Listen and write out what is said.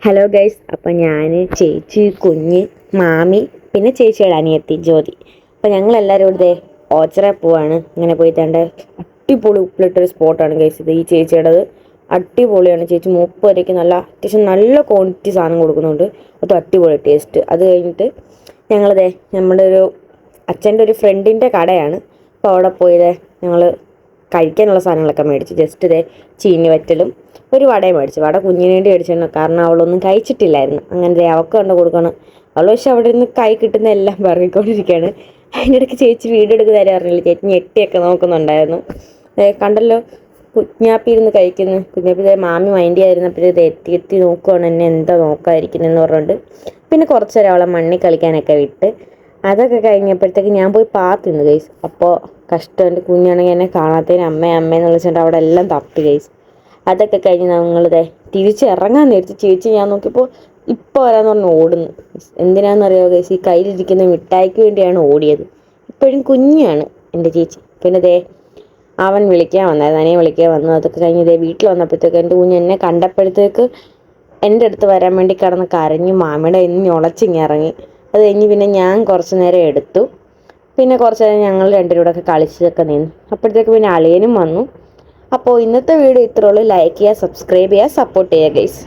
Hello guys, അപ്പം ഞാൻ, ചേച്ചി, കുഞ്ഞ്, മാമി, പിന്നെ ചേച്ചിയുടെ അനിയത്തി ജ്യോതി. അപ്പം ഞങ്ങളെല്ലാവരും ഇവിടെ ഓച്ചറ പോവാണ്. ഇങ്ങനെ പോയി തേണ്ട അടിപൊളി ഉപ്പിലിട്ടൊരു സ്പോട്ടാണ് ഗൈസ് ഇത്. ഈ ചേച്ചിയുടേത് അടിപൊളിയാണ്. ചേച്ചി 30 വരയ്ക്ക് അത്യാവശ്യം നല്ല ക്വാണ്ടിറ്റി സാധനം കൊടുക്കുന്നുണ്ട്. അത് അടിപൊളി ടേസ്റ്റ്. അത് കഴിഞ്ഞിട്ട് ഞങ്ങളിതേ നമ്മുടെ ഒരു അച്ഛൻ്റെ ഒരു ഫ്രണ്ടിൻ്റെ കടയാണ്. അപ്പോൾ അവിടെ പോയതേ ഞങ്ങൾ കഴിക്കാനുള്ള സാധനങ്ങളൊക്കെ മേടിച്ചു. ജസ്റ്റ് ഇതേ ചീനി വറ്റലും ഒരു വടയും മേടിച്ചു. വട കുഞ്ഞിന് വേണ്ടി മേടിച്ചിരുന്നു, കാരണം അവളൊന്നും കഴിച്ചിട്ടില്ലായിരുന്നു. അങ്ങനെ അവൾക്ക് കണ്ട് കൊടുക്കണം. അവൾ പക്ഷെ അവിടെ നിന്ന് കൈ കിട്ടുന്ന എല്ലാം പറഞ്ഞുകൊണ്ടിരിക്കുകയാണ്. അതിൻ്റെ ഇടയ്ക്ക് ചേച്ചി വീഡിയോ എടുക്കുന്ന കാര്യം അറിഞ്ഞില്ല. ചേച്ചി ഞെട്ടിയൊക്കെ നോക്കുന്നുണ്ടായിരുന്നു. കണ്ടല്ലോ, കുഞ്ഞാപ്പി ഇരുന്ന് കഴിക്കുന്നു. കുഞ്ഞാപ്പി മാമി മൈൻഡ് ചെയ്യാതിരുന്നപ്പോൾ ഇത് എത്തി നോക്കുവാണ് എന്നെ എന്താ നോക്കാതിരിക്കുന്നതെന്ന് പറഞ്ഞുകൊണ്ട്. പിന്നെ കുറച്ച് നേരം അവളെ മണ്ണിൽ കളിക്കാനൊക്കെ വിട്ട്. അതൊക്കെ കഴിഞ്ഞപ്പോഴത്തേക്ക് ഞാൻ പോയി പാത്തിന്ന് ഗൈസ്. അപ്പോൾ കഷ്ടം, എൻ്റെ കുഞ്ഞാണെങ്കിൽ എന്നെ കാണാത്തതിന് അമ്മയെന്ന് വിളിച്ചിട്ട് അവിടെ എല്ലാം തപ്പി ഗൈസ്. അതൊക്കെ കഴിഞ്ഞ് ഞങ്ങളിതേ തിരിച്ചിറങ്ങാൻ നേരിച്ച് ചേച്ചി ഞാൻ നോക്കിയപ്പോൾ ഇപ്പോൾ വരാമെന്ന് പറഞ്ഞ് ഓടുന്നു. എന്തിനാണെന്നറിയാമോ ഗൈസ്, ഈ കയ്യിലിരിക്കുന്ന മിഠായിക്ക് വേണ്ടിയാണ് ഓടിയത്. ഇപ്പോഴും കുഞ്ഞാണ് എൻ്റെ ചേച്ചി. പിന്നെ അവൻ വിളിക്കാൻ വന്നായിരുന്നു, അനിയെ വിളിക്കാൻ വന്നു. അതൊക്കെ കഴിഞ്ഞ് വീട്ടിൽ വന്നപ്പോഴത്തേക്ക് എൻ്റെ കുഞ്ഞ് എന്നെ കണ്ടപ്പോഴത്തേക്ക് എൻ്റെ അടുത്ത് വരാൻ വേണ്ടി കിടന്ന് കരഞ്ഞു. മാമിയുടെ ഇന്ന് ഉളച്ചിങ്ങിറങ്ങി. അത് കഴിഞ്ഞ് പിന്നെ ഞാൻ കുറച്ച് നേരം എടുത്തു. പിന്നെ കുറച്ച് നേരം ഞങ്ങൾ രണ്ടുപേരും കൂടെ ഒക്കെ കളിച്ചതൊക്കെ നിന്നു. അപ്പോഴത്തേക്ക് പിന്നെ അളിയനും വന്നു. അപ്പോൾ ഇന്നത്തെ വീഡിയോ ഇത്രയുള്ളൂ. ലൈക്ക് ചെയ്യുക, സബ്സ്ക്രൈബ് ചെയ്യുക, സപ്പോർട്ട് ചെയ്യുക ഗൈസ്.